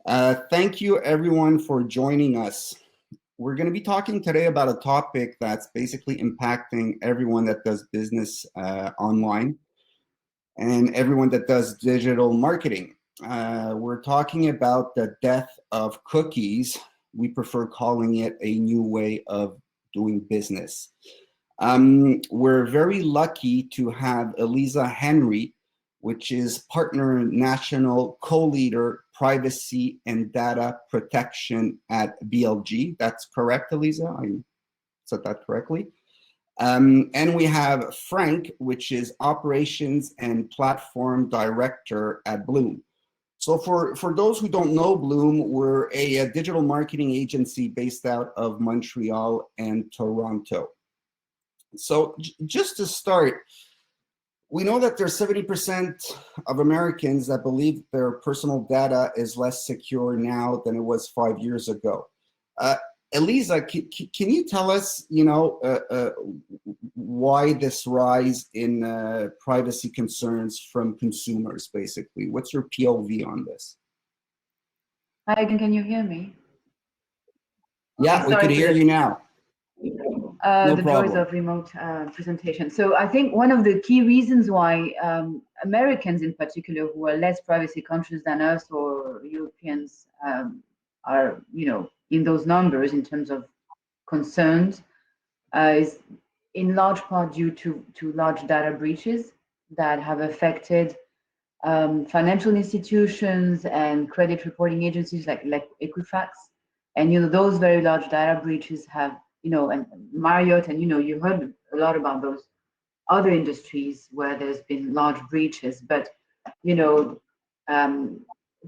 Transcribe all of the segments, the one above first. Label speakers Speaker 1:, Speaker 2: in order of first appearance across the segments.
Speaker 1: Thank you everyone for joining us. We're going to be talking today about a topic that's basically impacting everyone that does business online and everyone that does digital marketing. We're talking about the death of cookies. We prefer calling it a new way of doing business. We're very lucky to have Elisa Henry, which is Partner National Co-Leader Privacy and Data Protection at BLG. That's correct, Elisa? I said that correctly. And we have Frank, which is Operations and Platform Director at Bloom. So for those who don't know Bloom, we're a digital marketing agency based out of Montreal and Toronto. So just to start, we know that there's 70% of Americans that believe their personal data is less secure now than it was 5 years ago. Elisa, can you tell us, why this rise in privacy concerns from consumers, basically? What's your POV on this?
Speaker 2: Hi, can you hear me?
Speaker 1: Yeah, we can hear you now.
Speaker 2: The joys of remote presentation. So I think one of the key reasons why Americans in particular, who are less privacy conscious than us or Europeans, are, in those numbers in terms of concerns, is in large part due to large data breaches that have affected financial institutions and credit reporting agencies like Equifax. And, those very large data breaches have, and Marriott, and, you heard a lot about those other industries where there's been large breaches. But,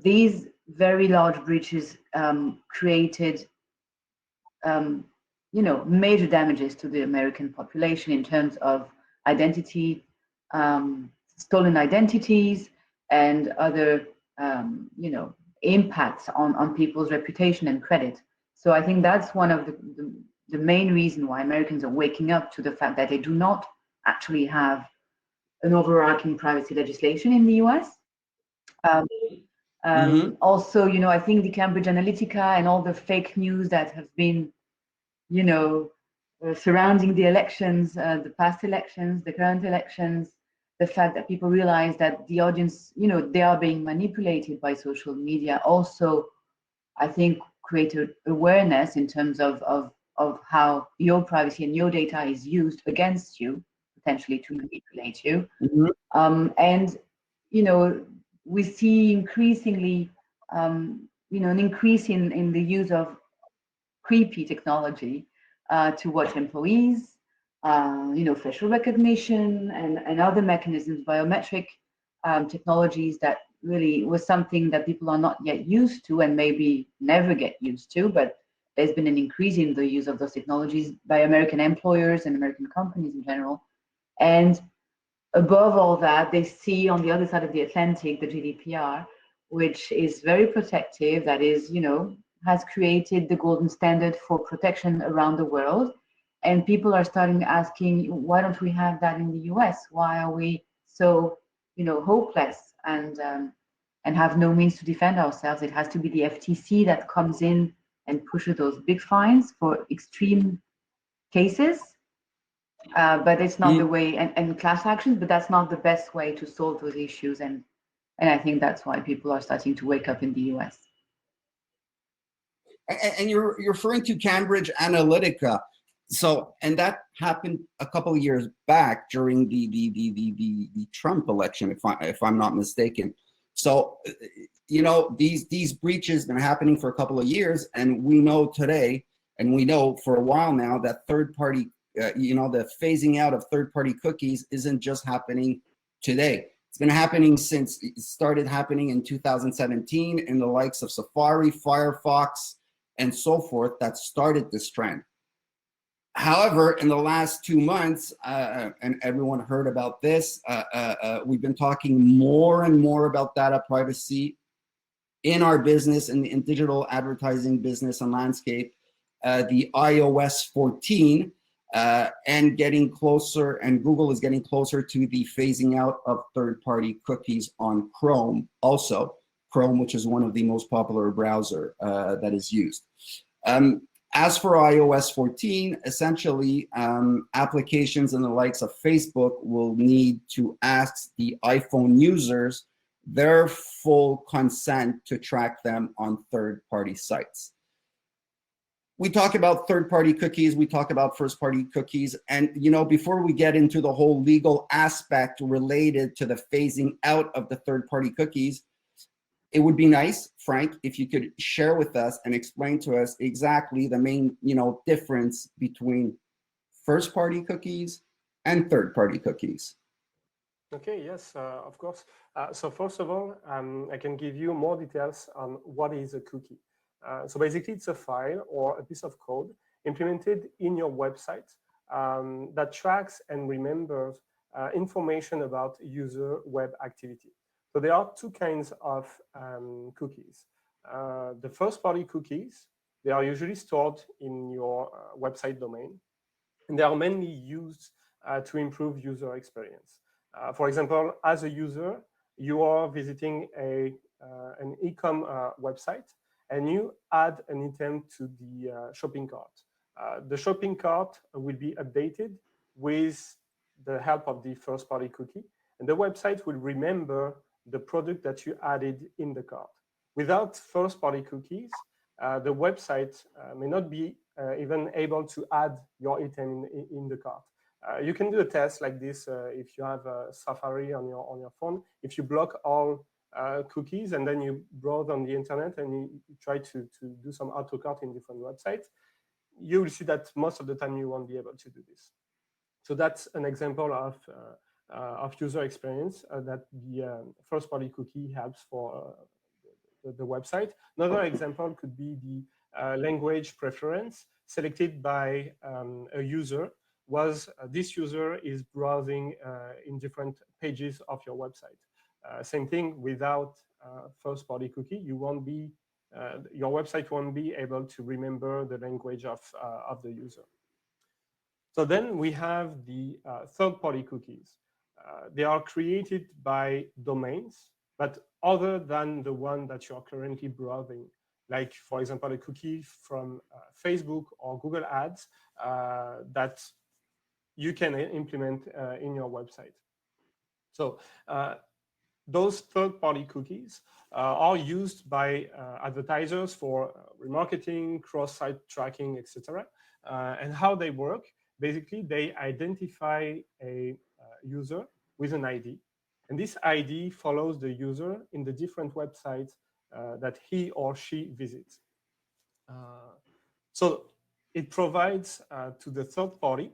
Speaker 2: these very large breaches created, major damages to the American population in terms of identity, stolen identities, and other, impacts on people's reputation and credit. So I think that's one of the main reason why Americans are waking up to the fact that they do not actually have an overarching privacy legislation in the US. Also, I think the Cambridge Analytica and all the fake news that have been, surrounding the elections, the past elections, the current elections, the fact that people realize that the audience, they are being manipulated by social media also, I think, created awareness in terms of how your privacy and your data is used against you, potentially to manipulate you. And, we see increasingly, an increase in the use of creepy technology to watch employees, facial recognition and other mechanisms, biometric technologies that really was something that people are not yet used to and maybe never get used to, but there's been an increase in the use of those technologies by American employers and American companies in general. And above all that, they see on the other side of the Atlantic, the GDPR, which is very protective, that is, has created the golden standard for protection around the world. And people are starting asking, why don't we have that in the US? Why are we so, hopeless and have no means to defend ourselves? It has to be the FTC that comes in and pushes those big fines for extreme cases. But it's not the way, and class actions, but that's not the best way to solve those issues. And I think that's why people are starting to wake up in the US.
Speaker 1: And you're referring to Cambridge Analytica. So, and that happened a couple of years back during the Trump election, if I'm not mistaken. So, these breaches been happening for a couple of years, and we know today, and we know for a while now that third-party, the phasing out of third-party cookies isn't just happening today. It's been happening since it started happening in 2017 in the likes of Safari, Firefox, and so forth that started this trend. However, in the last 2 months, and everyone heard about this, we've been talking more and more about data privacy in our business, in digital advertising business and landscape, the iOS 14, and getting closer, and Google is getting closer to the phasing out of third-party cookies on Chrome also. Chrome, which is one of the most popular browser that is used. As for iOS 14, essentially, applications and the likes of Facebook will need to ask the iPhone users their full consent to track them on third-party sites. We talk about third-party cookies, we talk about first-party cookies, and before we get into the whole legal aspect related to the phasing out of the third-party cookies, it would be nice, Frank, if you could share with us and explain to us exactly the main, difference between first-party cookies and third-party cookies.
Speaker 3: Okay, yes, of course. So first of all, I can give you more details on what is a cookie. So basically, it's a file or a piece of code implemented in your website that tracks and remembers information about user web activity. So there are two kinds of cookies. The first-party cookies, they are usually stored in your website domain, and they are mainly used to improve user experience. For example, as a user, you are visiting an e-com website, and you add an item to the shopping cart. The shopping cart will be updated with the help of the first-party cookie, and the website will remember the product that you added in the cart. Without first-party cookies, the website may not be even able to add your item in the cart. You can do a test like this if you have Safari on your phone. If you block all cookies and then you browse on the internet and you try to do some autocart in different websites, you will see that most of the time you won't be able to do this. So that's an example of user experience that the first-party cookie helps for the website. Another example could be the language preference selected by a user. This user is browsing in different pages of your website. Same thing without first-party cookie, your website won't be able to remember the language of the user. So then we have the third-party cookies. They are created by domains, but other than the one that you are currently browsing, like, for example, a cookie from Facebook or Google Ads that you can implement in your website. So those third-party cookies are used by advertisers for remarketing, cross-site tracking, etc. And how they work, basically, they identify a user with an ID. And this ID follows the user in the different websites that he or she visits. So it provides to the third party,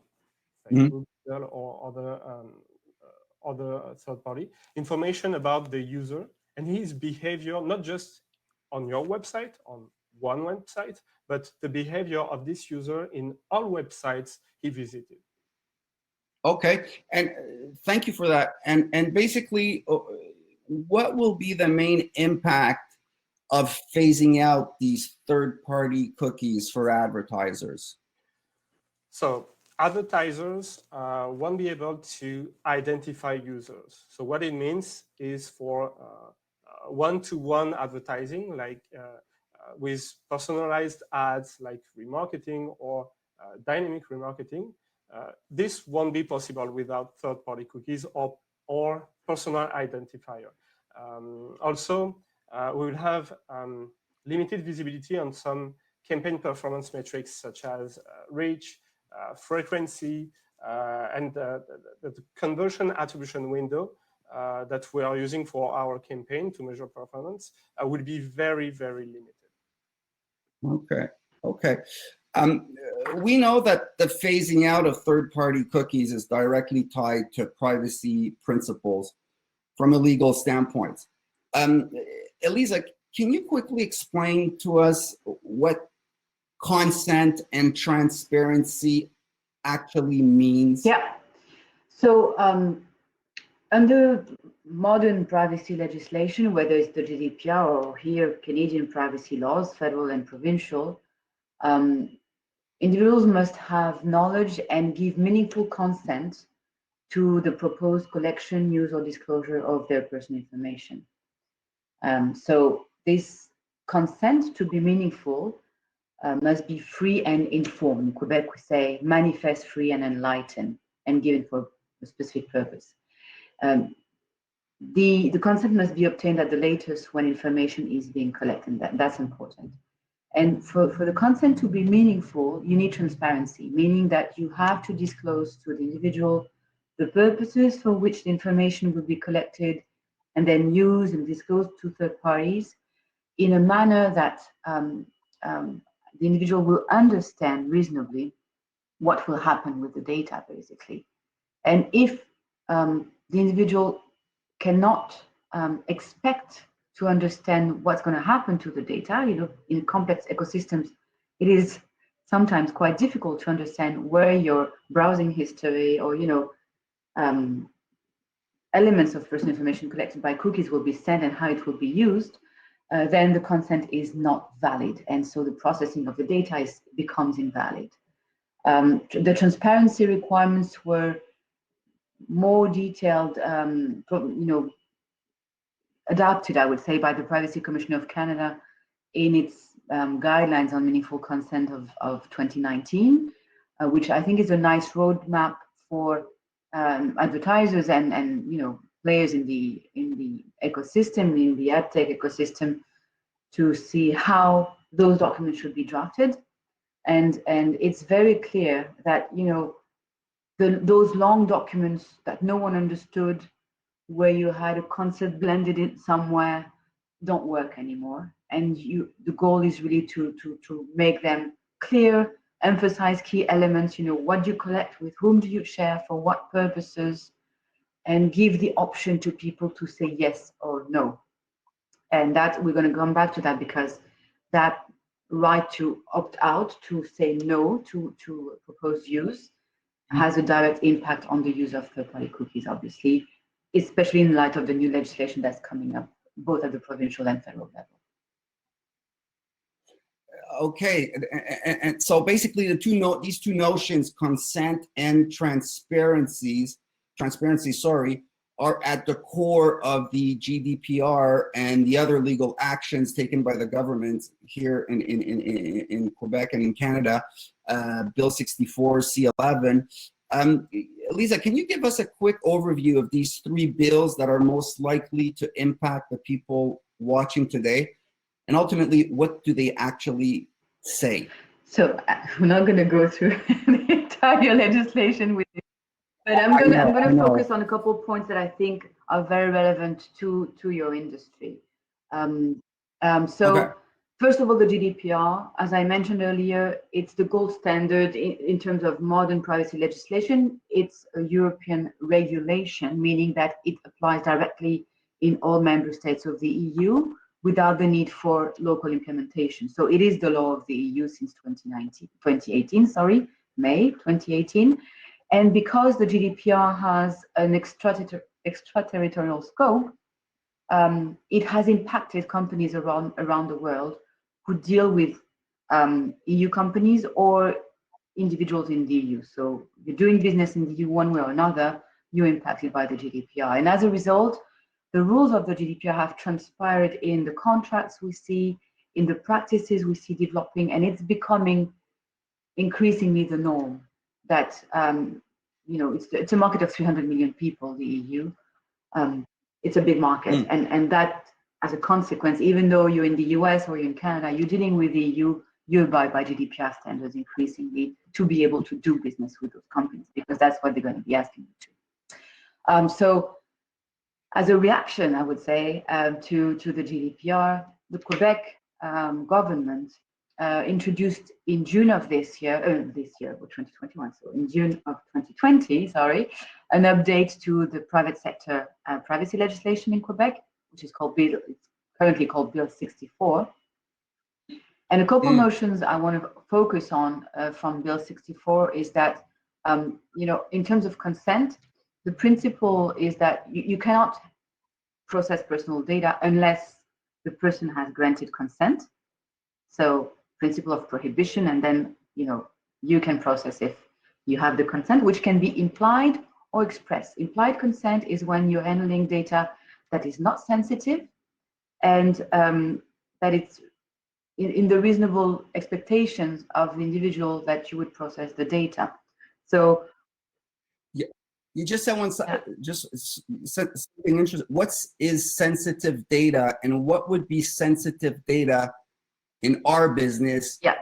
Speaker 3: Facebook, Google, or other third party, information about the user and his behavior, not just on your website, on one website, but the behavior of this user in all websites he visited.
Speaker 1: Okay, and thank you for that. And basically, what will be the main impact of phasing out these third-party cookies for advertisers?
Speaker 3: So advertisers won't be able to identify users. So what it means is for one-to-one advertising, like with personalized ads like remarketing or dynamic remarketing, this won't be possible without third-party cookies or personal identifier. Also, we will have limited visibility on some campaign performance metrics such as reach, frequency, and the conversion attribution window that we are using for our campaign to measure performance will be very, very limited.
Speaker 1: Okay. We know that the phasing out of third-party cookies is directly tied to privacy principles from a legal standpoint. Elisa, can you quickly explain to us what consent and transparency actually means?
Speaker 2: Yeah. So under modern privacy legislation, whether it's the GDPR or here Canadian privacy laws, federal and provincial, individuals must have knowledge and give meaningful consent to the proposed collection, use, or disclosure of their personal information. So this consent to be meaningful must be free and informed. In Quebec, we say manifest, free, and enlightened, and given for a specific purpose. The consent must be obtained at the latest when information is being collected. That's important. And for the consent to be meaningful, you need transparency, meaning that you have to disclose to the individual the purposes for which the information will be collected and then used and disclosed to third parties in a manner that the individual will understand reasonably what will happen with the data, basically. And if the individual cannot expect to understand what's going to happen to the data, in complex ecosystems, it is sometimes quite difficult to understand where your browsing history or elements of personal information collected by cookies will be sent and how it will be used. Then the consent is not valid, and so the processing of the data becomes invalid. The transparency requirements were more detailed, adopted, I would say, by the Privacy Commission of Canada in its guidelines on meaningful consent of 2019, which I think is a nice roadmap for advertisers and players in the ecosystem, in the ad tech ecosystem, to see how those documents should be drafted. And it's very clear that those long documents that no one understood, where you had a concept blended in somewhere, don't work anymore. And the goal is really to make them clear, emphasize key elements. What do you collect, with whom do you share, for what purposes, and give the option to people to say yes or no. And that we're going to come back to that, because that right to opt out, to say no to proposed use, has a direct impact on the use of third-party cookies, obviously, especially in light of the new legislation that's coming up, both at the provincial and federal level.
Speaker 1: Okay, and so basically these two notions, consent and transparency, are at the core of the GDPR and the other legal actions taken by the government here in Quebec and in Canada, Bill 64, C11. Lisa, can you give us a quick overview of these three bills that are most likely to impact the people watching today? And ultimately, what do they actually say?
Speaker 2: So I'm not going to go through the entire legislation with you, but I'm going to focus on a couple of points that I think are very relevant to your industry. Okay. First of all, the GDPR, as I mentioned earlier, it's the gold standard in terms of modern privacy legislation. It's a European regulation, meaning that it applies directly in all member states of the EU without the need for local implementation. So it is the law of the EU since 2018, May 2018. And because the GDPR has an extraterritorial scope, it has impacted companies around the world who deal with EU companies or individuals in the EU. So you're doing business in the EU one way or another, you're impacted by the GDPR. And as a result, the rules of the GDPR have transpired in the contracts we see, in the practices we see developing, and it's becoming increasingly the norm that, it's a market of 300 million people, the EU. It's a big market, and that, as a consequence, even though you're in the US or you're in Canada, you're dealing with the EU, you abide by GDPR standards increasingly to be able to do business with those companies, because that's what they're going to be asking you to. So as a reaction, I would say, to the GDPR, the Quebec government introduced in June of this year, 2021, so in June of 2020, an update to the private sector privacy legislation in Quebec, which is currently called Bill 64. And a couple notions I want to focus on from Bill 64 is that, in terms of consent, the principle is that you cannot process personal data unless the person has granted consent. So principle of prohibition, and then you can process if you have the consent, which can be implied or expressed. Implied consent is when you're handling data that is not sensitive, and that it's in the reasonable expectations of the individual that you would process the data. So
Speaker 1: yeah, you just said something interesting. What is sensitive data, and what would be sensitive data in our business?
Speaker 2: Yeah,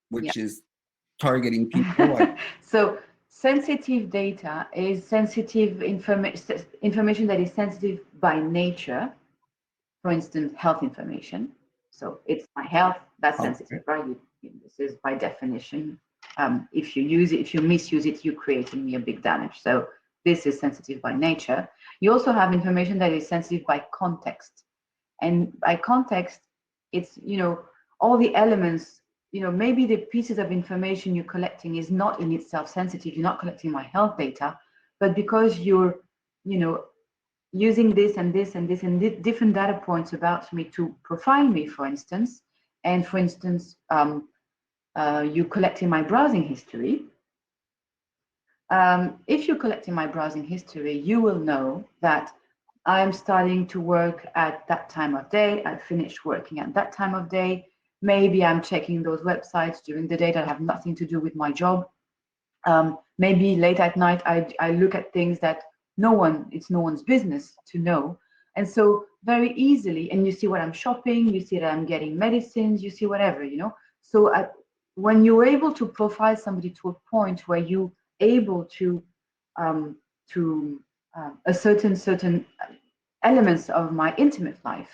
Speaker 1: which is targeting people.
Speaker 2: So sensitive data is sensitive information that is sensitive by nature. For instance, health information. So it's my health, that's sensitive, right? This is by definition. If you use it, if you misuse it, you're creating me a big damage. So this is sensitive by nature. You also have information that is sensitive by context. And by context, it's, all the elements, maybe the pieces of information you're collecting is not in itself sensitive. You're not collecting my health data, but because you're, using this and this and this and different data points about me to profile me, for instance, and for instance, you collecting my browsing history. If you're collecting my browsing history, you will know that I'm starting to work at that time of day. I finished working at that time of day. Maybe I'm checking those websites during the day that have nothing to do with my job. Maybe late at night, I look at things that it's no one's business to know. And so very easily, and you see what I'm shopping, you see that I'm getting medicines, you see whatever, So when you're able to profile somebody to a point where you're able to certain elements of my intimate life,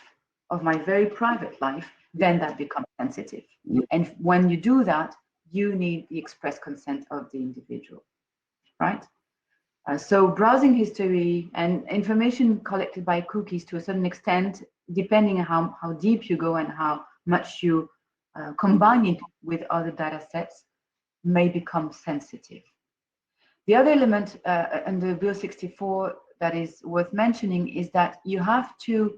Speaker 2: of my very private life, then that becomes sensitive. And when you do that, you need the express consent of the individual, right? So browsing history and information collected by cookies to a certain extent, depending on how deep you go and how much you combine it with other data sets, may become sensitive. The other element under Bill 64 that is worth mentioning is that you have to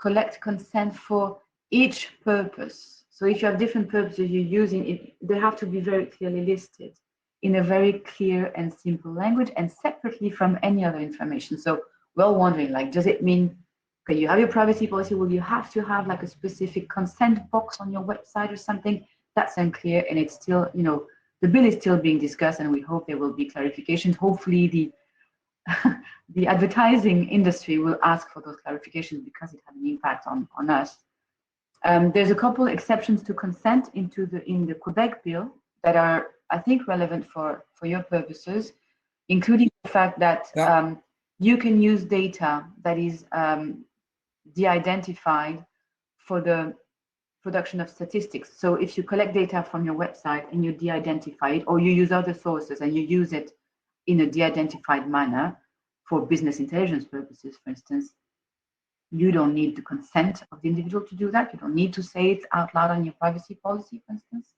Speaker 2: collect consent for each purpose. So if you have different purposes you're using, they have to be very clearly listed in a very clear and simple language and separately from any other information. So we're all wondering, like, does it mean, okay, you have your privacy policy, will you have to have like a specific consent box on your website or something? That's unclear, and it's still, the bill is still being discussed, and we hope there will be clarifications. Hopefully the advertising industry will ask for those clarifications because it has an impact on us. There's a couple exceptions to consent in the Quebec bill that are, I think, relevant for your purposes, including the fact that you can use data that is de-identified for the production of statistics. So if you collect data from your website and you de-identify it, or you use other sources and you use it in a de-identified manner for business intelligence purposes, for instance, you don't need the consent of the individual to do that. You don't need to say it out loud on your privacy policy, for instance.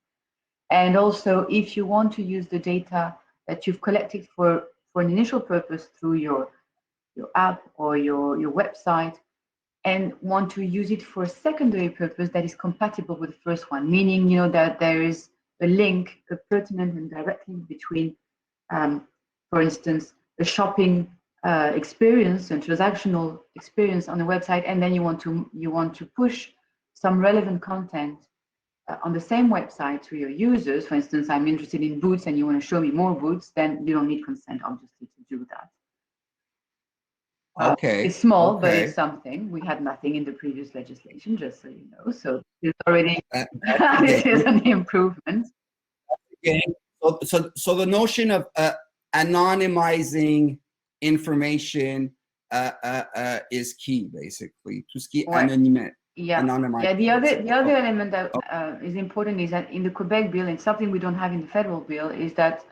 Speaker 2: And also, if you want to use the data that you've collected for an initial purpose through your app or your website, and want to use it for a secondary purpose that is compatible with the first one, meaning that there is a link, a pertinent and direct link between, for instance, a shopping experience and transactional experience on the website, and then you want to push some relevant content on the same website to your users. For instance, I'm interested in boots and you want to show me more boots, then you don't need consent, obviously, to do that.
Speaker 1: Okay.
Speaker 2: It's small, but it's something. We had nothing in the previous legislation, just so you know. So it's already this is an improvement.
Speaker 1: Okay. So the notion of anonymizing information is key, basically. Tout ce qui est anonyme.
Speaker 2: Yeah. Yeah. The other element that is important is that in the Quebec bill, and something we don't have in the federal bill, is that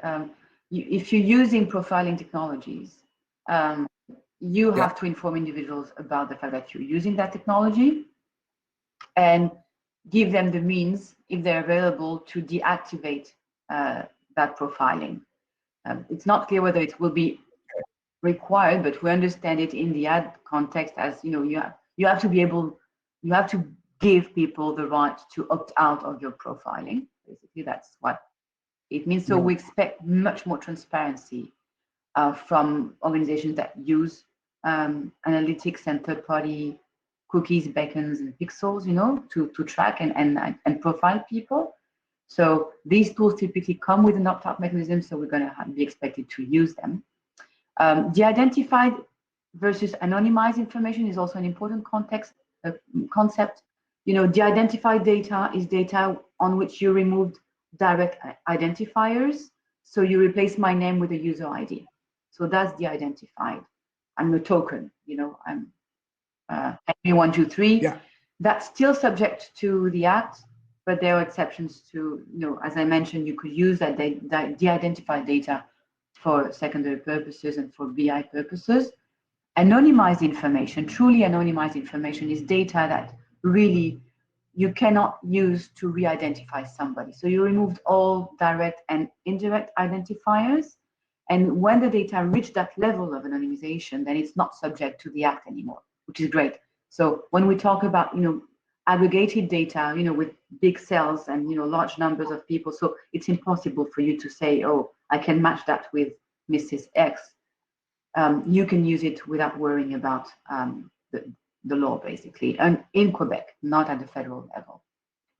Speaker 2: if you're using profiling technologies, you have to inform individuals about the fact that you're using that technology and give them the means, if they're available, to deactivate that profiling. It's not clear whether it will be required, but we understand it in the ad context as, you have to be able, you have to give people the right to opt out of your profiling. Basically, that's what it means. So we expect much more transparency from organizations that use analytics and third-party cookies, beacons, and pixels, you know, to track and profile people. So these tools typically come with an opt-out mechanism, so we're going to be expected to use them. De-identified versus anonymized information is also an important concept. You know, de-identified data is data on which you removed direct identifiers. So you replace my name with a user ID. So that's de-identified. I'm a token, you know, I'm Henry123.
Speaker 1: Yeah.
Speaker 2: That's still subject to the Act, but there are exceptions to, you know, as I mentioned, you could use that de-identified data for secondary purposes and for BI purposes. Anonymized information, truly anonymized information, is data that really you cannot use to re-identify somebody. So you removed all direct and indirect identifiers. And when the data reach that level of anonymization, then it's not subject to the Act anymore, which is great. So when we talk about, you know, aggregated data, you know, with big cells and, you know, large numbers of people, so it's impossible for you to say, oh, I can match that with Mrs. X. You can use it without worrying about the law, basically, and in Quebec, not at the federal level.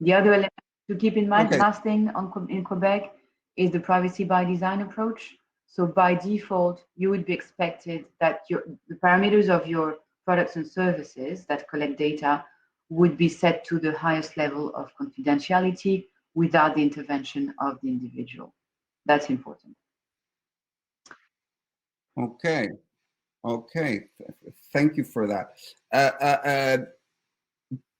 Speaker 2: The other element to keep in mind, last thing in Quebec, is the privacy by design approach. So by default, you would be expected that the parameters of your products and services that collect data would be set to the highest level of confidentiality without the intervention of the individual. That's important.
Speaker 1: Okay. Okay. Thank you for that.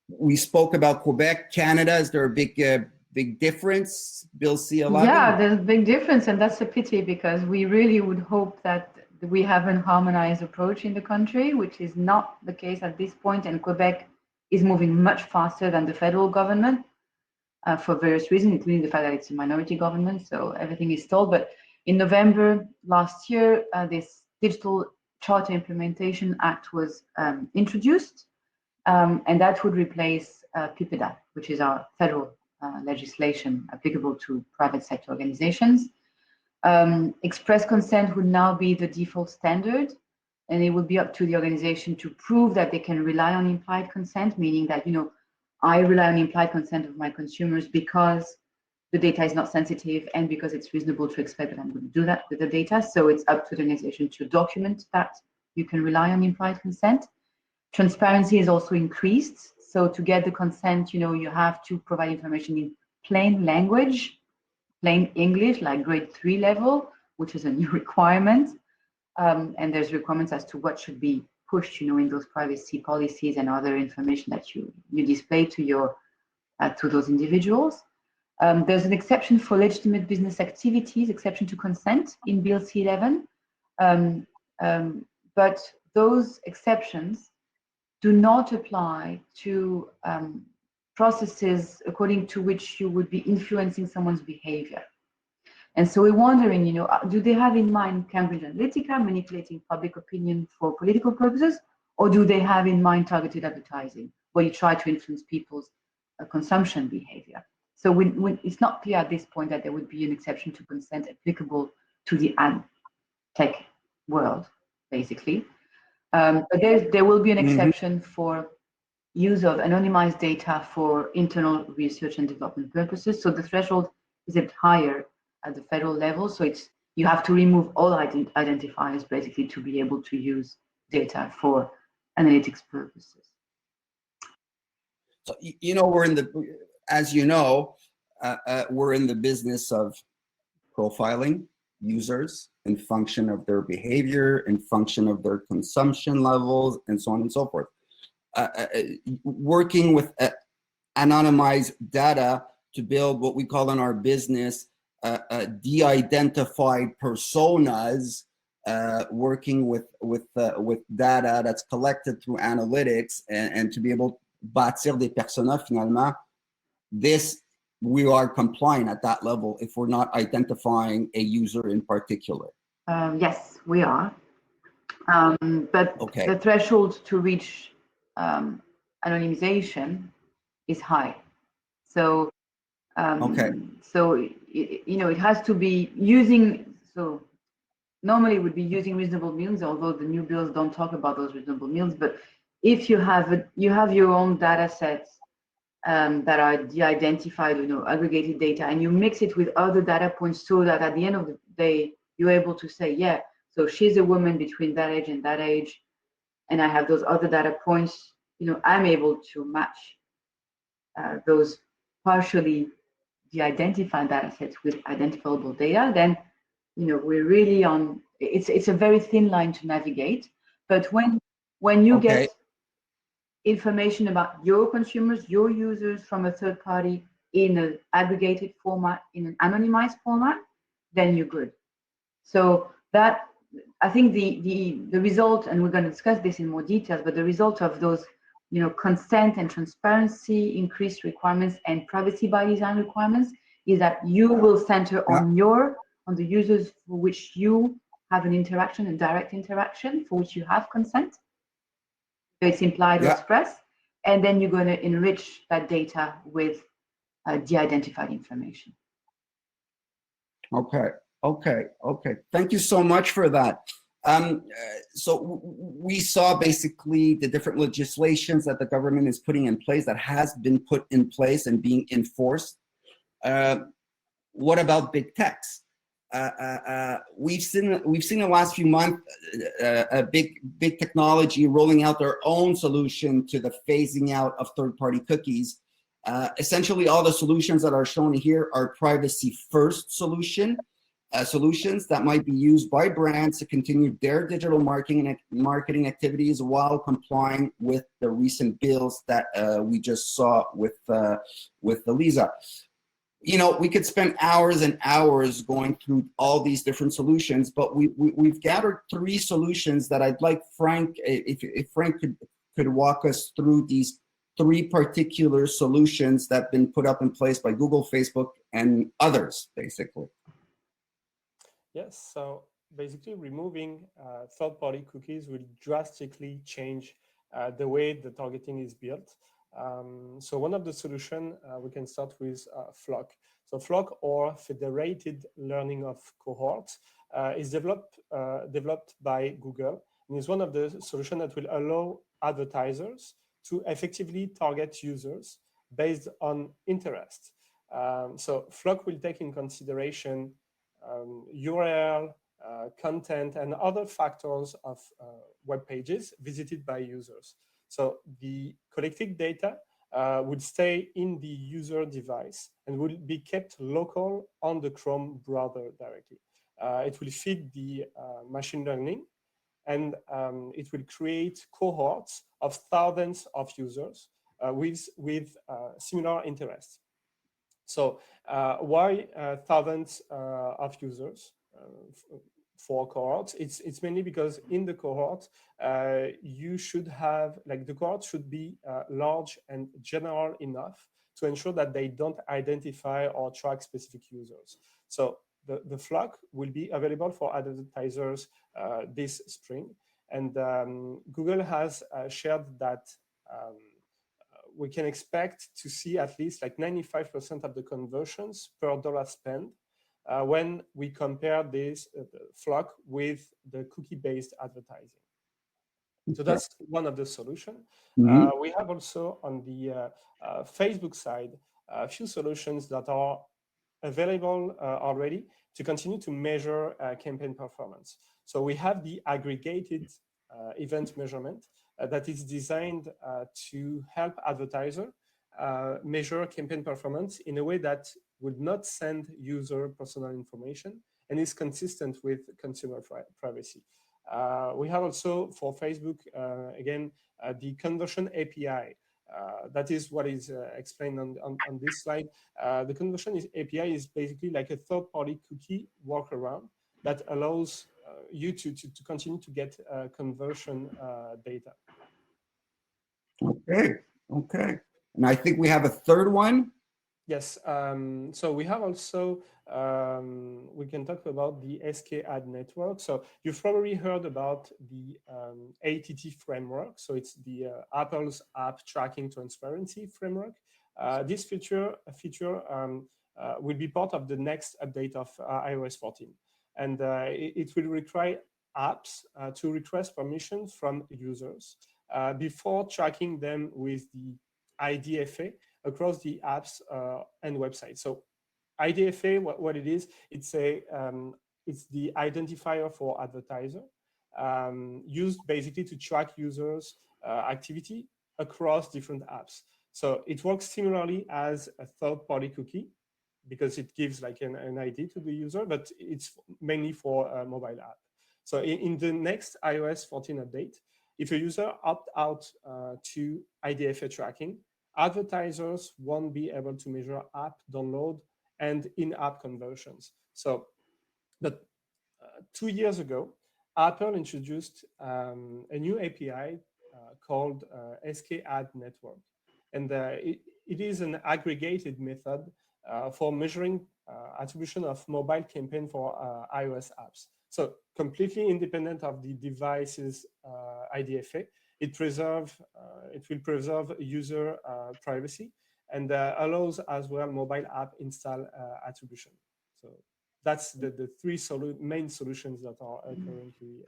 Speaker 1: We spoke about Quebec, Canada. Is there a big difference? Bill C-11?
Speaker 2: Yeah, there's a big difference, and that's a pity because we really would hope that we have a harmonized approach in the country, which is not the case at this point, and Quebec is moving much faster than the federal government for various reasons, including the fact that it's a minority government, so everything is stalled. But in November last year, this Digital Charter Implementation Act was introduced, and that would replace PIPEDA, which is our federal legislation applicable to private sector organizations. Express consent would now be the default standard, and it would be up to the organization to prove that they can rely on implied consent, meaning that, you know, I rely on implied consent of my consumers because the data is not sensitive and because it's reasonable to expect that I'm going to do that with the data. So it's up to the organization to document that you can rely on implied consent. Transparency is also increased. So to get the consent, you know, you have to provide information in plain language, plain English, like grade 3 level, which is a new requirement. And there's requirements as to what should be pushed, you know, in those privacy policies and other information that you display to those individuals. There's an exception for legitimate business activities, exception to consent in Bill C-11. But those exceptions do not apply to processes according to which you would be influencing someone's behavior. And so we're wondering, you know, do they have in mind Cambridge Analytica manipulating public opinion for political purposes, or do they have in mind targeted advertising, where you try to influence people's consumption behavior? So it's not clear at this point that there would be an exception to consent applicable to the ad tech world, basically. But there will be an exception for use of anonymized data for internal research and development purposes. So the threshold is a bit higher at the federal level. So you have to remove all identifiers basically to be able to use data for analytics purposes.
Speaker 1: So, you know, as you know, we're in the business of profiling users in function of their behavior, in function of their consumption levels, and so on and so forth. Working with anonymized data to build what we call in our business de-identified personas, working with data that's collected through analytics, and to be able to bâtir des personas finalement. We are compliant at that level if we're not identifying a user in particular.
Speaker 2: Yes, we are. But the threshold to reach anonymization is high. So, so you know, it has to be so normally it would be using reasonable means, although the new bills don't talk about those reasonable means, but if you have your own data sets that are de-identified, aggregated data, and you mix it with other data points so that at the end of the day, you're able to say, yeah, so she's a woman between that age and that age, and I have those other data points, I'm able to match those partially de-identified data sets with identifiable data, then we're really on, it's a very thin line to navigate. But when you get information about your consumers, your users from a third party in an aggregated format, in an anonymized format, then you're good. So that, I think the result, and we're going to discuss this in more details, but the result of those, consent and transparency, increased requirements, and privacy by design requirements is that you will center on the users for which you have an interaction, a direct interaction, for which you have consent. So it's implied or express, and then you're going to enrich that data with de-identified information.
Speaker 1: Okay. Thank you so much for that. So we saw basically the different legislations that the government is putting in place, that has been put in place and being enforced. What about big techs? We've seen in the last few months a big technology rolling out their own solution to the phasing out of third-party cookies. Essentially, all the solutions that are shown here are privacy-first solutions that might be used by brands to continue their digital marketing activities while complying with the recent bills that we just saw with the Lisa. We could spend hours and hours going through all these different solutions, but we've gathered 3 solutions that I'd like Frank, if Frank could walk us through these 3 particular solutions that have been put up in place by Google, Facebook, and others, basically.
Speaker 3: Yes, so basically removing third-party cookies will drastically change the way the targeting is built. So one of the solutions, we can start with Flock. So Flock, or Federated Learning of Cohorts, is developed by Google, and is one of the solutions that will allow advertisers to effectively target users based on interest. So Flock will take in consideration URL, content, and other factors of web pages visited by users. So the collected data would stay in the user device and will be kept local on the Chrome browser directly. It will feed the machine learning, and it will create cohorts of thousands of users with similar interests. So why thousands of users for cohorts? It's mainly because in the cohort, you should have, the cohort should be large and general enough to ensure that they don't identify or track specific users. So the Flock will be available for advertisers this spring. And Google has shared that we can expect to see at least 95% of the conversions per dollar spent when we compare this Flock with the cookie-based advertising. So that's one of the solutions. We have also on the Facebook side a few solutions that are available already to continue to measure campaign performance. So we have the aggregated event measurement that is designed to help advertisers measure campaign performance in a way that would not send user personal information and is consistent with consumer privacy. We have also for Facebook, again, the conversion API. That is what is explained on this slide. The conversion API is basically like a third-party cookie workaround that allows you to continue to get conversion data.
Speaker 1: Okay. And I think we have a third one.
Speaker 3: Yes. So we have also, we can talk about the SK ad network. So you've probably heard about the ATT framework. So it's the Apple's App Tracking Transparency framework. This feature will be part of the next update of iOS 14. And it will require apps to request permissions from users before tracking them with the IDFA across the apps and websites. So IDFA, what it is, it's the identifier for advertiser, used basically to track users' activity across different apps. So it works similarly as a third-party cookie because it gives like an ID to the user, but it's mainly for a mobile app. So in the next iOS 14 update, if a user opt out to IDFA tracking, advertisers won't be able to measure app download and in-app conversions. So, but 2 years ago, Apple introduced a new API called SK Ad Network. And it is an aggregated method for measuring attribution of mobile campaign for iOS apps. So completely independent of the device's IDFA, it will preserve user privacy and allows as well mobile app install attribution. So that's the three main solutions that are currently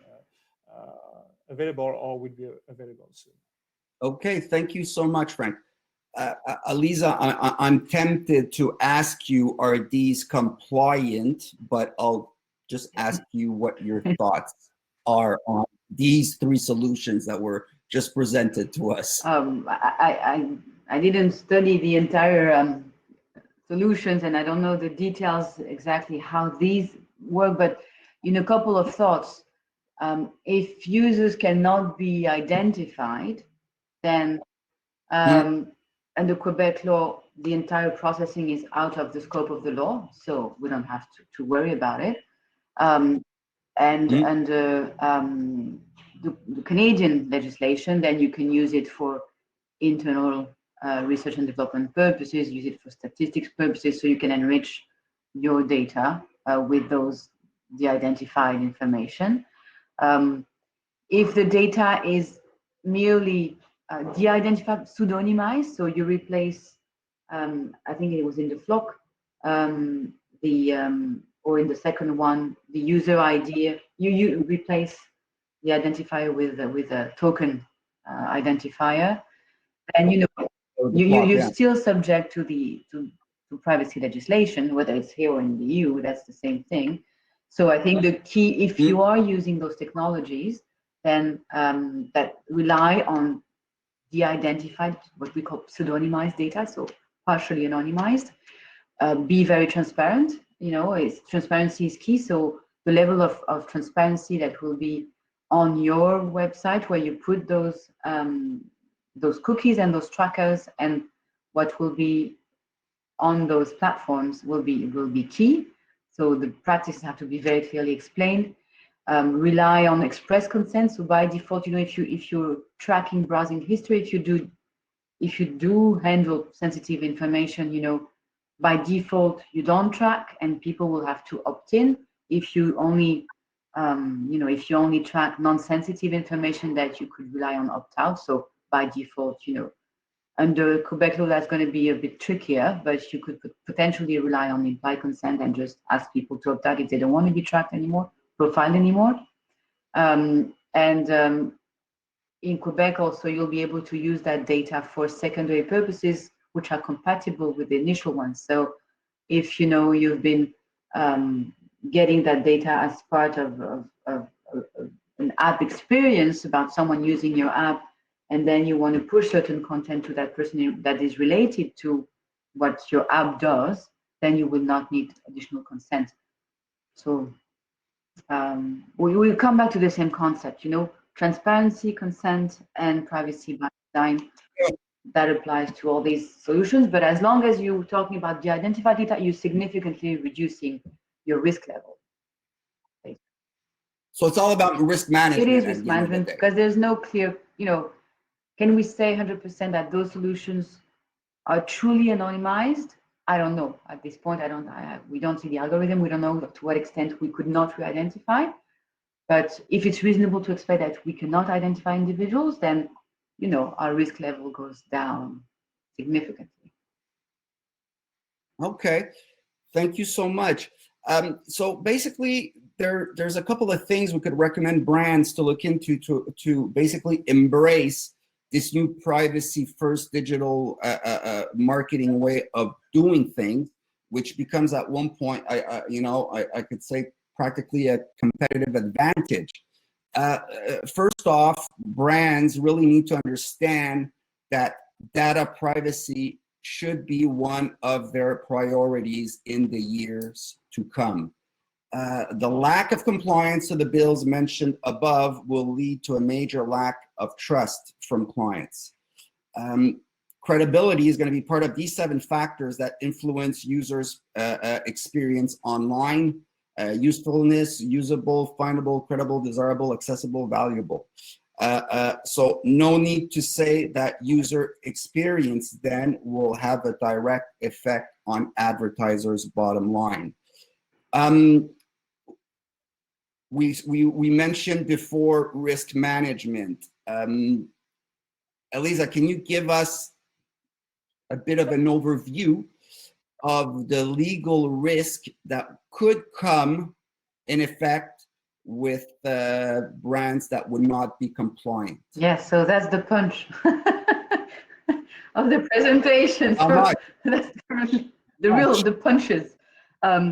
Speaker 3: available or will be available soon.
Speaker 1: Okay, thank you so much, Frank. Aliza, I'm tempted to ask you, are these compliant? But I'll just ask you what your thoughts are on these three solutions that were just presented to us.
Speaker 2: I didn't study the entire solutions, and I don't know the details exactly how these work, but in a couple of thoughts, if users cannot be identified, then under Quebec law, the entire processing is out of the scope of the law, so we don't have to worry about it. And under the Canadian legislation, then you can use it for internal research and development purposes, use it for statistics purposes, so you can enrich your data with the identified information. If the data is merely de-identified, pseudonymized, so you replace, I think it was in the flock, or in the second one, the user ID, you replace the identifier with a token identifier, and you're still subject to privacy legislation, whether it's here or in the EU, that's the same thing. So I think the key, if you are using those technologies, then that rely on de-identified, what we call pseudonymized data, so partially anonymized, be very transparent. Transparency is key. So the level of transparency that will be on your website, where you put those cookies and those trackers, and what will be on those platforms will be key. So the practices have to be very clearly explained. Rely on express consent. So by default, if you're tracking browsing history, if you do handle sensitive information, by default you don't track, and people will have to opt in. If you only track non-sensitive information, that you could rely on opt out. So by default, under Quebec law, that's going to be a bit trickier, but you could potentially rely on implied consent and just ask people to opt out if they don't want to be tracked anymore, profiled anymore. In Quebec also, you'll be able to use that data for secondary purposes, which are compatible with the initial ones. So if you've been getting that data as part of an app experience about someone using your app, and then you want to push certain content to that person that is related to what your app does, then you will not need additional consent. So we will come back to the same concept, transparency, consent, and privacy by design. That applies to all these solutions. But as long as you're talking about de-identified data, you're significantly reducing your risk level.
Speaker 1: So it's all about risk management.
Speaker 2: It is risk management, because there's no clear, can we say 100% that those solutions are truly anonymized? I don't know. At this point, we don't see the algorithm. We don't know to what extent we could not re-identify. But if it's reasonable to expect that we cannot identify individuals, then our risk level goes down significantly.
Speaker 1: Okay, thank you so much. So basically, there's a couple of things we could recommend brands to look into to basically embrace this new privacy-first digital marketing way of doing things, which becomes at one point, I could say, practically a competitive advantage. First off, brands really need to understand that data privacy should be one of their priorities in the years to come. The lack of compliance to the bills mentioned above will lead to a major lack of trust from clients. Credibility is going to be part of these 7 factors that influence users' experience online. Usefulness, usable, findable, credible, desirable, accessible, valuable. So no need to say that user experience then will have a direct effect on advertisers' bottom line. We mentioned before risk management. Elisa, can you give us a bit of an overview of the legal risk that could come in effect with brands that would not be compliant?
Speaker 2: Yes, so that's the punch of the presentation. So that's the punches.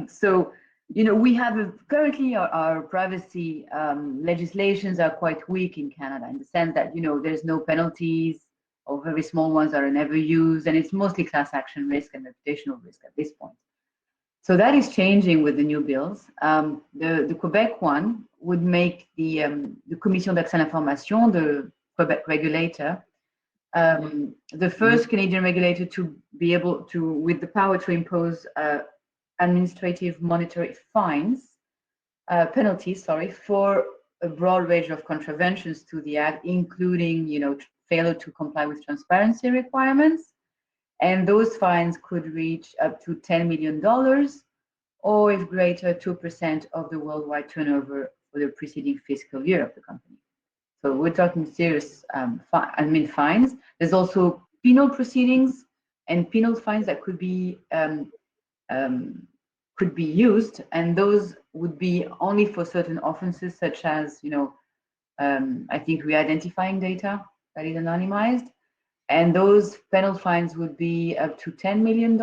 Speaker 2: So, we have currently our privacy legislations are quite weak in Canada, in the sense that, there's no penalties, or very small ones are never used, and it's mostly class action risk and reputational risk at this point. So that is changing with the new bills. The Quebec one would make the Commission d'accès à l'information, the Quebec regulator, the first Canadian regulator to be able to, with the power to impose administrative monetary fines, penalties, for a broad range of contraventions to the Act, including, failure to comply with transparency requirements. And those fines could reach up to $10 million, or if greater, 2% of the worldwide turnover for the preceding fiscal year of the company. So we're talking serious fines. There's also penal proceedings and penal fines that could be used, and those would be only for certain offenses, such as, I think, re-identifying data that is anonymized. And those penal fines would be up to $10 million,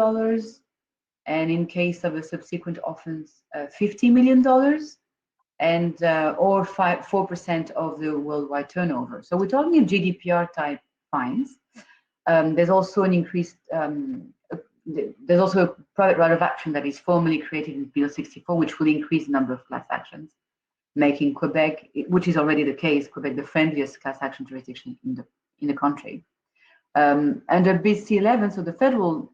Speaker 2: and in case of a subsequent offense, $50 million, and or 4% of the worldwide turnover. So we're talking of GDPR type fines. There's also an increased, there's also a private right of action that is formally created in Bill 64, which will increase the number of class actions, making Quebec, which is already the case, Quebec the friendliest class action jurisdiction in the country. Under BC 11, so the federal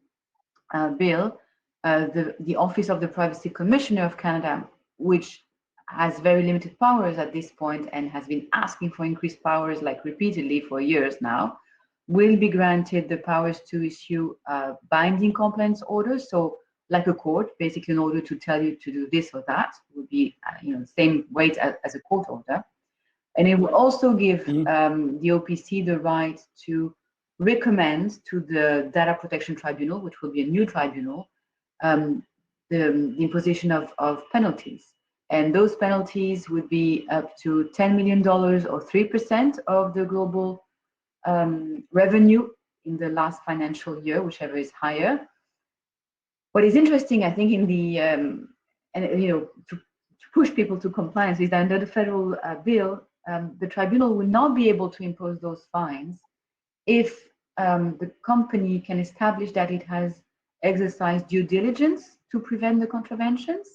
Speaker 2: bill, the Office of the Privacy Commissioner of Canada, which has very limited powers at this point and has been asking for increased powers like repeatedly for years now, will be granted the powers to issue binding compliance orders. So like a court, basically an order to tell you to do this or that, would be same weight as a court order. And it will also give the OPC the right to recommend to the Data Protection Tribunal, which will be a new tribunal, the imposition of penalties. And those penalties would be up to $10 million or 3% of the global revenue in the last financial year, whichever is higher. What is interesting, I think, in the to push people to compliance, is that under the federal bill, the tribunal will not be able to impose those fines if the company can establish that it has exercised due diligence to prevent the contraventions.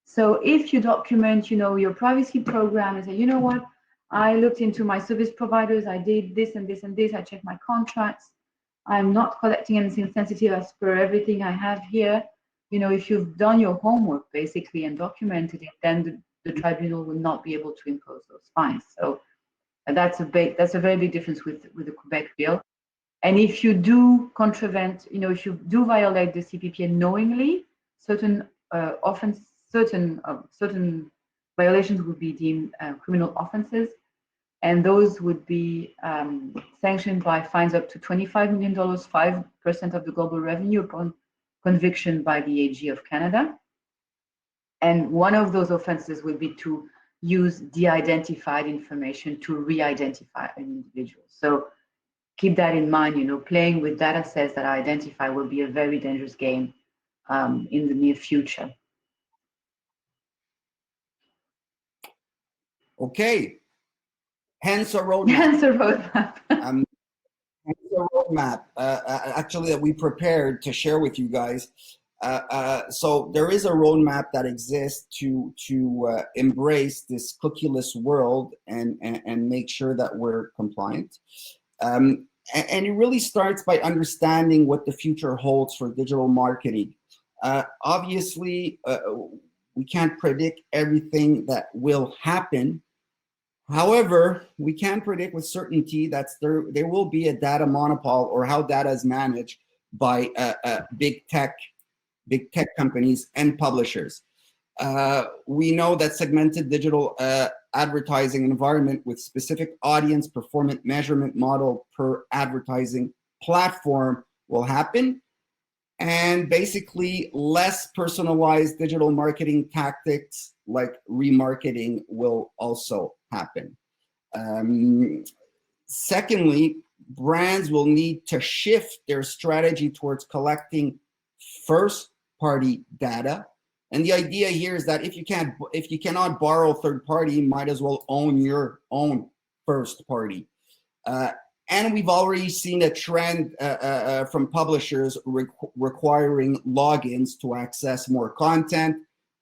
Speaker 2: So if you document, your privacy program and say, you know what, I looked into my service providers, I did this and this and this, I checked my contracts, I'm not collecting anything sensitive as per everything I have here. If you've done your homework basically and documented it, then the tribunal will not be able to impose those fines. So that's a very big difference with the Quebec bill. And if you do contravene, if you do violate the CPPA knowingly, certain certain violations would be deemed criminal offenses, and those would be sanctioned by fines up to $25 million, 5% of the global revenue upon conviction by the AG of Canada. And one of those offenses will be to use de-identified information to re-identify an individual. So keep that in mind. Playing with data sets that are identified will be a very dangerous game in the near future.
Speaker 1: Okay. Hence a roadmap.
Speaker 2: Hence a roadmap.
Speaker 1: Hence a roadmap, actually, that we prepared to share with you guys. So there is a roadmap that exists to embrace this cookieless world and make sure that we're compliant. And it really starts by understanding what the future holds for digital marketing. Obviously, we can't predict everything that will happen. However, we can predict with certainty that there will be a data monopoly, or how data is managed by big tech companies and publishers. We know that segmented digital advertising environment with specific audience performance measurement model per advertising platform will happen. And basically, less personalized digital marketing tactics like remarketing will also happen. Secondly, brands will need to shift their strategy towards collecting first-party data. And the idea here is that if you cannot borrow third party, you might as well own your own first party. And we've already seen a trend from publishers requiring logins to access more content.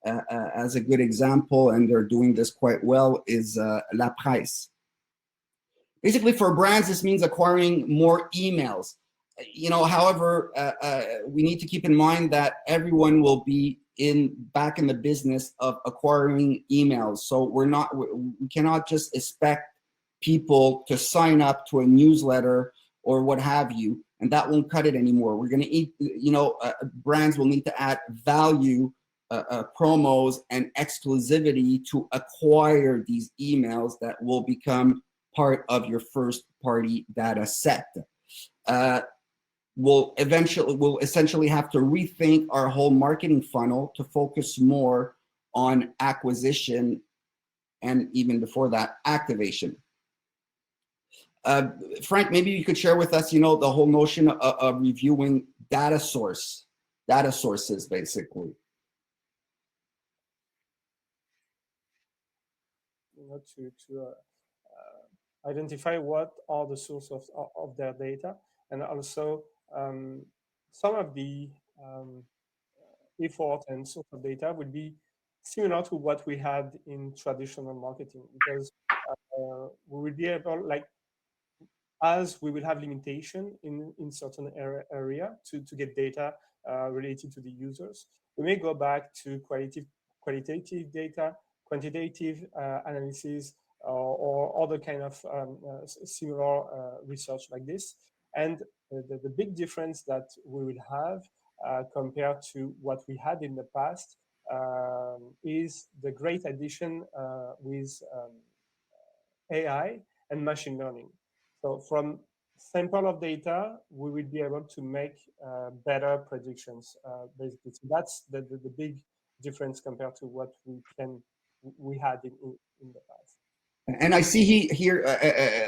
Speaker 1: As a good example, and they're doing this quite well, is La Presse. Basically, for brands, this means acquiring more emails. However, we need to keep in mind that everyone will be back in the business of acquiring emails. So we cannot just expect people to sign up to a newsletter or what have you, and that won't cut it anymore. We're going to brands will need to add value, promos and exclusivity to acquire these emails that will become part of your first party data set. We'll essentially have to rethink our whole marketing funnel to focus more on acquisition and, even before that, activation. Frank, maybe you could share with us, the whole notion of reviewing data sources, basically.
Speaker 3: To identify what are the sources of their data, and also some of the effort and source of data would be similar to what we had in traditional marketing, because we will be able, as we will have limitation in certain area to get data related to the users, we may go back to qualitative data, quantitative analysis, or other kind of similar research like this. And the big difference that we will have compared to what we had in the past is the great addition with AI and machine learning. So from sample of data, we will be able to make better predictions, basically. So that's the big difference compared to what we had in the past.
Speaker 1: And I see here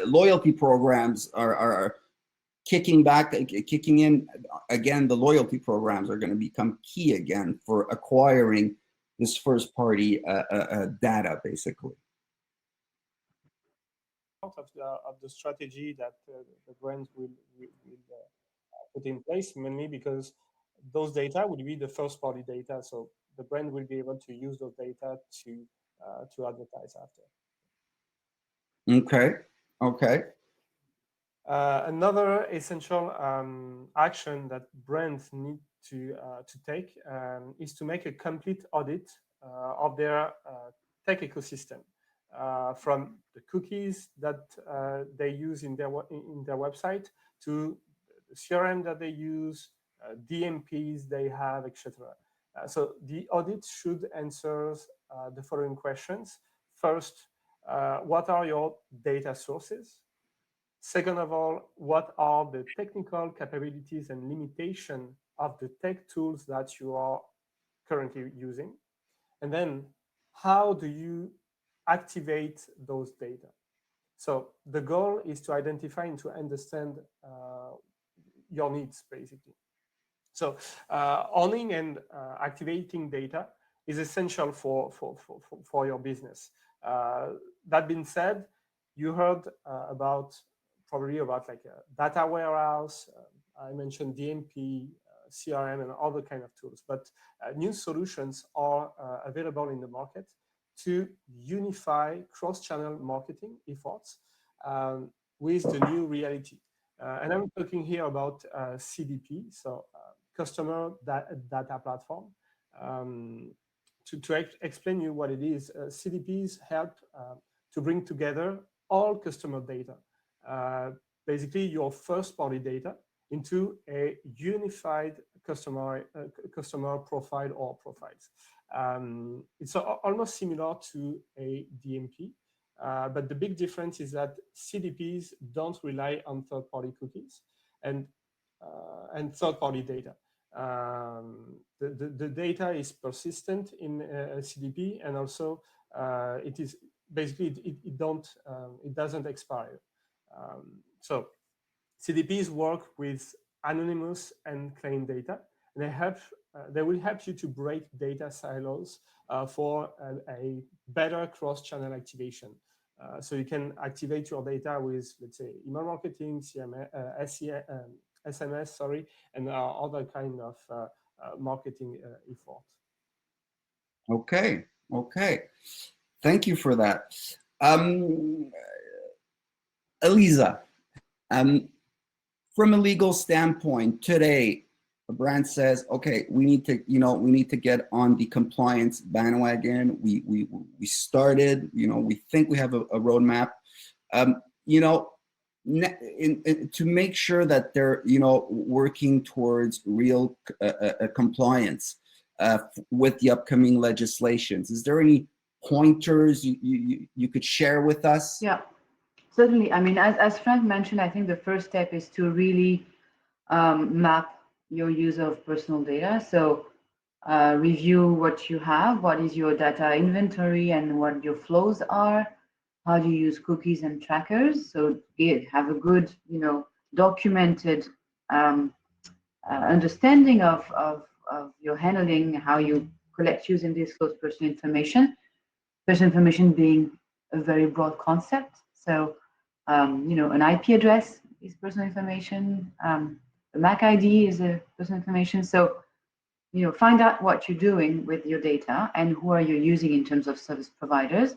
Speaker 1: loyalty programs are kicking in again. The loyalty programs are going to become key again for acquiring this first party data, basically.
Speaker 3: Of the strategy that the brands will put in place, mainly because those data will be the first party data, so the brand will be able to use those data to advertise after.
Speaker 1: Okay.
Speaker 3: Another essential action that brands need to take is to make a complete audit of their tech ecosystem. From the cookies that they use in their website, to the CRM that they use, DMPs they have, etc. So the audit should answer the following questions. First, what are your data sources? Second of all, what are the technical capabilities and limitation of the tech tools that you are currently using? And then how do you activate those data? So the goal is to identify and to understand your needs, basically. So owning and activating data is essential for your business. That being said, you heard probably about like a data warehouse. I mentioned DMP, CRM, and other kind of tools. But new solutions are available in the market to unify cross-channel marketing efforts with the new reality. And I'm talking here about CDP, so Customer Data Platform. To explain you what it is, CDPs help to bring together all customer data, basically your first-party data, into a unified customer profile or profiles. It's almost similar to a DMP, but the big difference is that CDPs don't rely on third-party cookies and third-party data. The data is persistent in a CDP, and also it is basically it doesn't expire. So CDPs work with anonymous and clean data, and they will help you to break data silos for a better cross-channel activation. So you can activate your data with, let's say, email marketing, SMS, sorry, and other kind of marketing effort.
Speaker 1: Okay. Thank you for that. Elisa, from a legal standpoint, today, a brand says, okay, we need to get on the compliance bandwagon. We started, we think we have a roadmap, to make sure that they're, working towards real compliance with the upcoming legislations. Is there any pointers you could share with us?
Speaker 2: Yeah, certainly. I mean, as Frank mentioned, I think the first step is to really map your use of personal data. So review what you have, what is your data inventory, and what your flows are. How do you use cookies and trackers? So have a good, documented understanding of your handling, how you collect, use, and disclose personal information. Personal information being a very broad concept. So, an IP address is personal information. The MAC ID is a personal information. So, find out what you're doing with your data and who are you using in terms of service providers.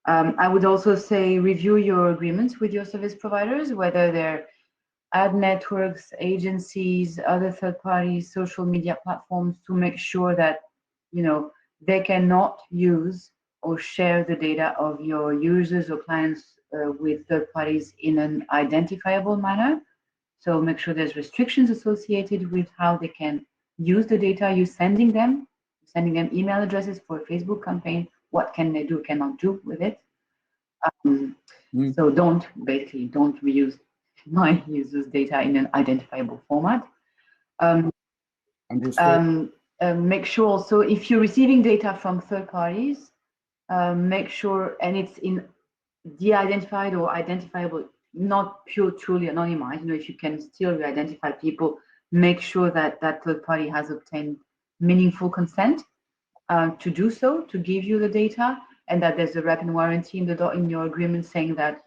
Speaker 2: I would also say review your agreements with your service providers, whether they're ad networks, agencies, other third parties, social media platforms, to make sure that, they cannot use or share the data of your users or clients with third parties in an identifiable manner. So make sure there's restrictions associated with how they can use the data you're sending them email addresses for a Facebook campaign. What can they do, cannot do with it? So don't reuse my users' data in an identifiable format. Make sure also, if you're receiving data from third parties, make sure, and it's in de-identified or identifiable, not truly anonymized. If you can still re-identify people, make sure that that third party has obtained meaningful consent to do so, to give you the data, and that there's a rep and warranty in your agreement saying that,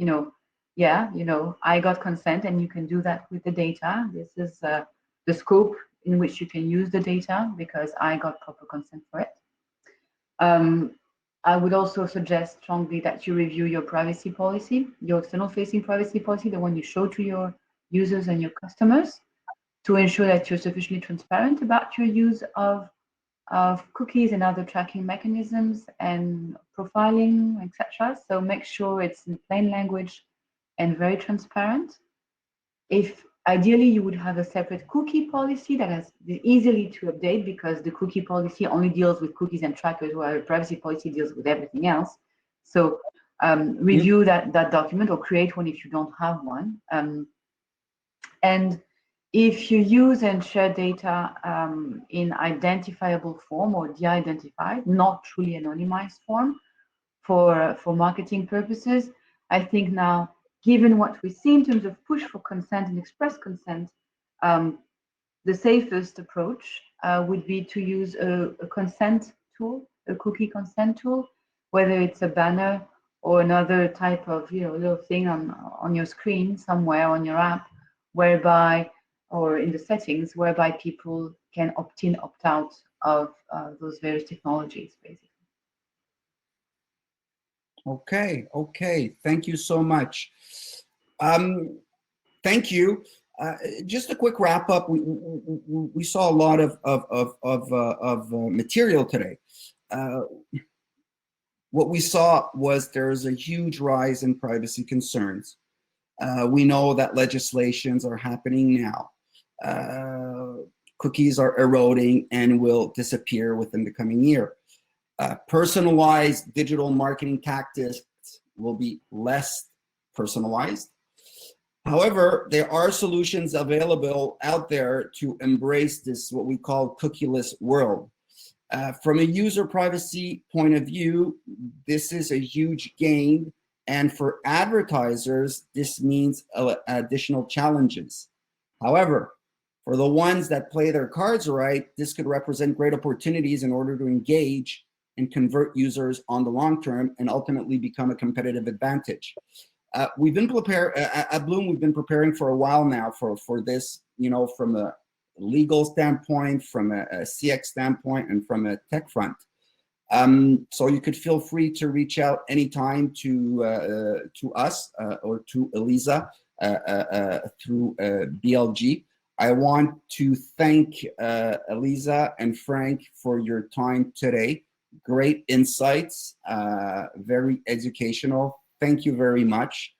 Speaker 2: I got consent and you can do that with the data. This is the scope in which you can use the data because I got proper consent for it. I would also suggest strongly that you review your privacy policy, your external facing privacy policy, the one you show to your users and your customers, to ensure that you're sufficiently transparent about your use of cookies and other tracking mechanisms and profiling, etc. So make sure it's in plain language and very transparent. If ideally you would have a separate cookie policy that is easily to update, because the cookie policy only deals with cookies and trackers, while the privacy policy deals with everything else. So review that document or create one if you don't have one. And if you use and share data in identifiable form or de-identified, not truly anonymized form for marketing purposes, I think now, given what we see in terms of push for consent and express consent, the safest approach would be to use a consent tool, a cookie consent tool, whether it's a banner or another type of little thing on your screen somewhere on your app, whereby, or in the settings, whereby people can opt in, opt out of those various technologies, basically.
Speaker 1: Okay, okay. Thank you so much. Thank you. Just a quick wrap up. We saw a lot of material today. What we saw was there's a huge rise in privacy concerns. We know that legislations are happening now. Cookies are eroding and will disappear within the coming year. Personalized digital marketing tactics will be less personalized. However, there are solutions available out there to embrace this, what we call cookieless world. From a user privacy point of view, this is a huge gain. And for advertisers, this means additional challenges. However, for the ones that play their cards right, this could represent great opportunities in order to engage and convert users on the long term and ultimately become a competitive advantage. We've been at Bloom, we've been preparing for a while now for this, from a legal standpoint, from a CX standpoint, and from a tech front. So you could feel free to reach out anytime to us or to Eliza through BLG. I want to thank Eliza and Frank for your time today. Great insights, very educational. Thank you very much.